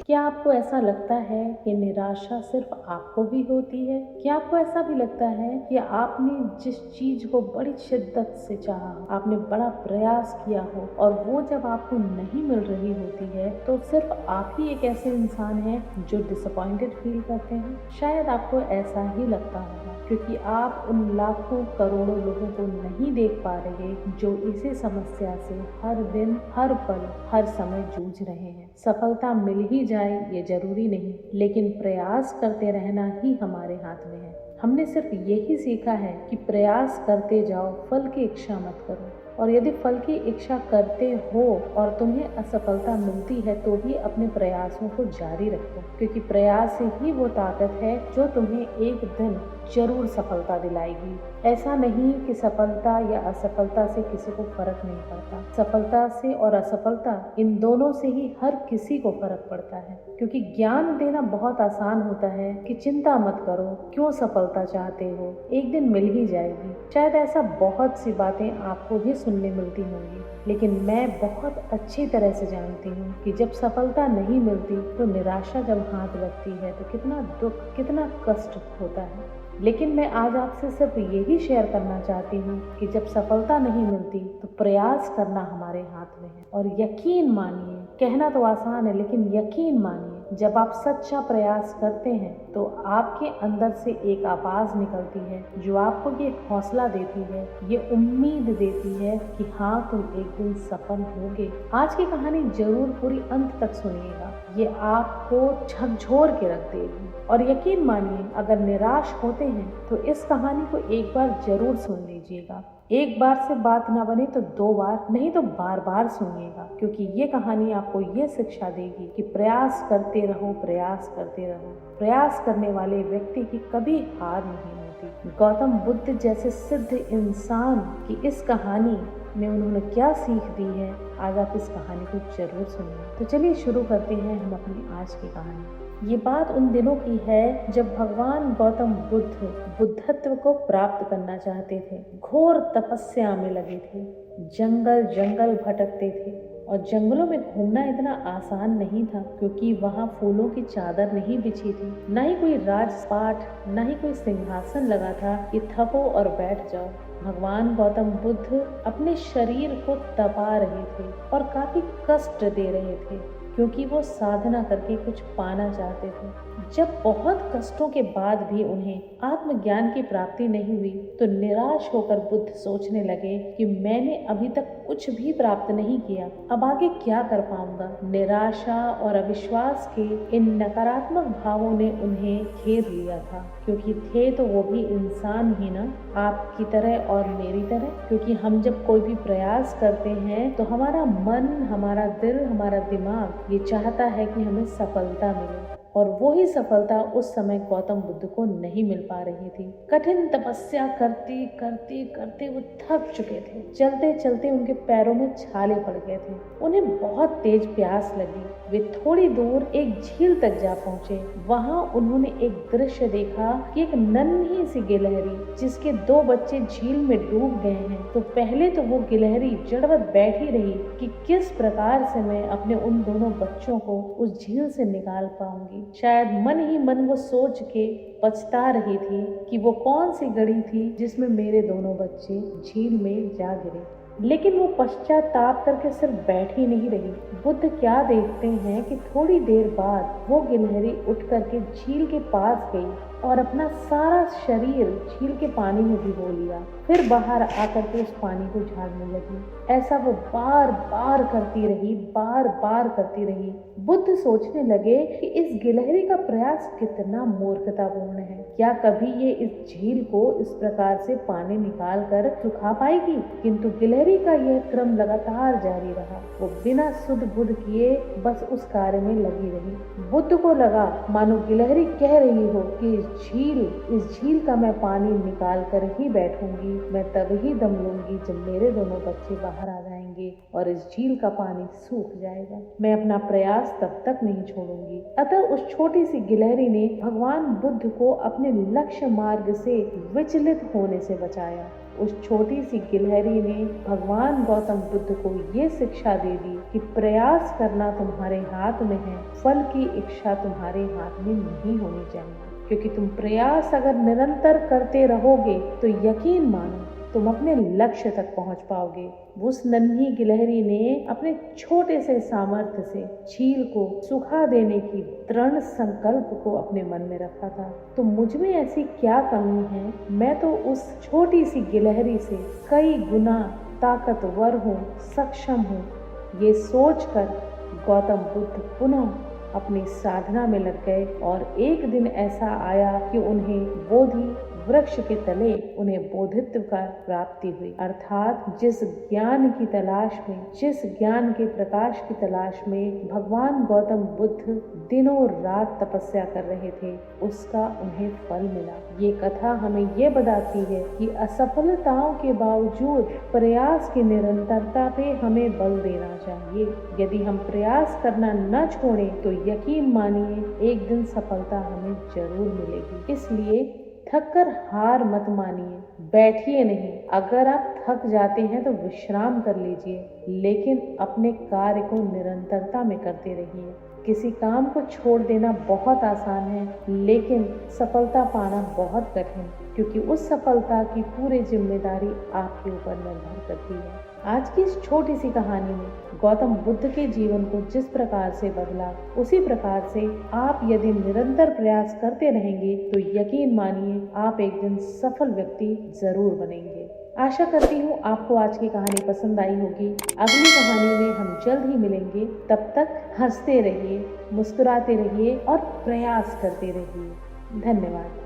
क्या आपको ऐसा लगता है कि निराशा सिर्फ आपको भी होती है? क्या आपको ऐसा भी लगता है कि आपने जिस चीज को बड़ी शिद्दत से चाहा, आपने बड़ा प्रयास किया हो और वो जब आपको नहीं मिल रही होती है तो सिर्फ आप ही एक ऐसे इंसान हैं जो डिसअपॉइंटेड फील करते हैं? शायद आपको ऐसा ही लगता होगा क्योंकि आप उन लाखों करोड़ों लोगों को नहीं देख पा रहे जो इसी समस्या से हर दिन, हर पल, हर समय जूझ रहे हैं। सफलता मिल ही जाए ये जरूरी नहीं, लेकिन प्रयास करते रहना ही हमारे हाथ में है। हमने सिर्फ यही सीखा है कि प्रयास करते जाओ, फल की इच्छा मत करो। और यदि फल की इच्छा करते हो और तुम्हें असफलता मिलती है तो भी अपने प्रयासों को जारी रखो, क्योंकि प्रयास ही वो ताकत है जो तुम्हें एक दिन जरूर सफलता दिलाएगी। ऐसा नहीं कि सफलता या असफलता से किसी को फर्क नहीं पड़ता। सफलता से और असफलता इन दोनों से ही हर किसी को फर्क पड़ता है, क्योंकि ज्ञान देना बहुत आसान होता है कि चिंता मत करो, क्यों सफलता चाहते हो, एक दिन मिल ही जाएगी। शायद ऐसा बहुत सी बातें आपको भी सुनने मिलती होंगी, लेकिन मैं बहुत अच्छी तरह से जानती हूँ कि जब सफलता नहीं मिलती तो निराशा जब हाथ लगती है तो कितना दुख, कितना कष्ट होता है। लेकिन मैं आज आपसे सिर्फ यही शेयर करना चाहती हूँ कि जब सफलता नहीं मिलती तो प्रयास करना हमारे हाथ में है। और यकीन मानिए, कहना तो आसान है लेकिन यकीन मानिए, जब आप सच्चा प्रयास करते हैं तो आपके अंदर से एक आवाज निकलती है जो आपको ये हौसला देती है, ये उम्मीद देती है कि हाँ, तुम एक दिन सफल होगे। आज की कहानी जरूर पूरी अंत तक सुनिएगा, ये आपको झकझोर के रख देगी। और यकीन मानिए, अगर निराश होते हैं तो इस कहानी को एक बार जरूर सुन लीजिएगा। एक बार से बात ना बने तो 2 बार, नहीं तो बार बार सुनिएगा, क्योंकि ये कहानी आपको ये शिक्षा देगी कि प्रयास करते रहो, प्रयास करते रहो। प्रयास करने वाले व्यक्ति की कभी हार नहीं होती। गौतम बुद्ध जैसे सिद्ध इंसान की इस कहानी में उन्होंने क्या सीख दी है, आज आप इस कहानी को जरूर सुनिए। तो चलिए शुरू करते हैं हम अपनी आज की कहानी। ये बात उन दिनों की है जब भगवान गौतम बुद्ध बुद्धत्व को प्राप्त करना चाहते थे। घोर तपस्या में लगे थे, जंगल जंगल भटकते थे और जंगलों में घूमना इतना आसान नहीं था, क्योंकि वहाँ फूलों की चादर नहीं बिछी थी, न ही कोई राजपाट, न ही कोई सिंहासन लगा था कि थको और बैठ जाओ। भगवान गौतम बुद्ध अपने शरीर को तपा रहे थे और काफी कष्ट दे रहे थे, क्योंकि वो साधना करके कुछ पाना चाहते थे। जब बहुत कष्टों के बाद भी उन्हें आत्मज्ञान की प्राप्ति नहीं हुई तो निराश होकर बुद्ध सोचने लगे कि मैंने अभी तक कुछ भी प्राप्त नहीं किया, अब आगे क्या कर पाऊंगा। निराशा और अविश्वास के इन नकारात्मक भावों ने उन्हें घेर लिया था, क्योंकि थे तो वो भी इंसान ही ना, आपकी तरह और मेरी तरह। क्योंकि हम जब कोई भी प्रयास करते हैं तो हमारा मन, हमारा दिल, हमारा दिमाग ये चाहता है कि हमें सफलता मिले, और वो ही सफलता उस समय गौतम बुद्ध को नहीं मिल पा रही थी। कठिन तपस्या करते करते करते वो थक चुके थे। चलते चलते उनके पैरों में छाले पड़ गए थे। उन्हें बहुत तेज प्यास लगी। वे थोड़ी दूर एक झील तक जा पहुंचे। वहां उन्होंने एक दृश्य देखा कि एक नन्ही सी गिलहरी जिसके 2 बच्चे झील में डूब गए हैं। तो पहले तो वो गिलहरी जड़वत बैठी रही कि किस प्रकार से मैं अपने उन दोनों बच्चों को उस झील से निकाल पाऊंगी। शायद मन ही मन वो सोच के पछता रही थी कि वो कौन सी घड़ी थी जिसमें मेरे दोनों बच्चे झील में जा गिरे। लेकिन वो पश्चाताप करके सिर्फ बैठ ही नहीं रही। बुद्ध क्या देखते हैं कि थोड़ी देर बाद वो गिलहरी उठ करके झील के पास गई और अपना सारा शरीर झील के पानी में भिगो लिया, फिर बाहर आकर के उस पानी को झाड़ने लगी। ऐसा वो बार बार करती रही, बार बार करती रही। बुद्ध सोचने लगे कि इस गिलहरी का प्रयास कितना मूर्खतापूर्ण है। क्या कभी ये इस झील को इस प्रकार से पानी निकाल कर सुखा पाएगी? किंतु गिलहरी का यह क्रम लगातार जारी रहा। वो बिना सुध बुध किए बस उस कार्य में लगी रही। बुद्ध को लगा मानो गिलहरी कह रही हो कि इस झील का मैं पानी निकाल कर ही बैठूंगी, मैं तब ही दम लूंगी जब मेरे दोनों बच्चे बाहर आ जाएंगे और इस झील का पानी सूख जाएगा। मैं अपना प्रयास तब तक नहीं छोड़ूंगी। अतः उस छोटी सी गिलहरी ने भगवान बुद्ध को अपने लक्ष्य मार्ग से विचलित होने से बचाया। उस छोटी सी गिलहरी ने भगवान गौतम बुद्ध को ये शिक्षा दे दी कि प्रयास करना तुम्हारे हाथ में है, फल की इच्छा तुम्हारे हाथ में नहीं होनी चाहिए। क्योंकि तुम प्रयास अगर निरंतर करते रहोगे तो यकीन मानो तुम अपने लक्ष्य तक पहुंच पाओगे। उस नन्ही गिलहरी ने अपने छोटे से सामर्थ्य से झील को सुखा देने की दृढ़ संकल्प को अपने मन में रखा था। तो मुझ में ऐसी क्या कमी है, मैं तो उस छोटी सी गिलहरी से कई गुना ताकतवर हूँ, सक्षम हूँ। ये सोचकर गौतम बुद्ध पुनः अपनी साधना में लग गए और एक दिन ऐसा आया कि उन्हें बोधि वृक्ष के तले उन्हें बोधित्व का प्राप्ति हुई। अर्थात जिस ज्ञान की तलाश में, जिस ज्ञान के प्रकाश की तलाश में भगवान गौतम बुद्ध दिनों रात तपस्या कर रहे थे, उसका उन्हें फल मिला। ये कथा हमें ये बताती है कि असफलताओं के बावजूद प्रयास की निरंतरता पे हमें बल देना चाहिए। यदि हम प्रयास करना न छोड़ें तो यकीन मानिए एक दिन सफलता हमें जरूर मिलेगी। इसलिए थक कर हार मत मानिए, बैठिए नहीं। अगर आप थक जाते हैं तो विश्राम कर लीजिए, लेकिन अपने कार्य को निरंतरता में करते रहिए। किसी काम को छोड़ देना बहुत आसान है, लेकिन सफलता पाना बहुत कठिन, क्योंकि उस सफलता की पूरी जिम्मेदारी आपके ऊपर निर्भर करती है। आज की इस छोटी सी कहानी में गौतम बुद्ध के जीवन को जिस प्रकार से बदला, उसी प्रकार से आप यदि निरंतर प्रयास करते रहेंगे तो यकीन मानिए आप एक दिन सफल व्यक्ति जरूर बनेंगे। आशा करती हूँ आपको आज की कहानी पसंद आई होगी। अगली कहानी में हम जल्द ही मिलेंगे। तब तक हंसते रहिए, मुस्कुराते रहिए और प्रयास करते रहिए। धन्यवाद।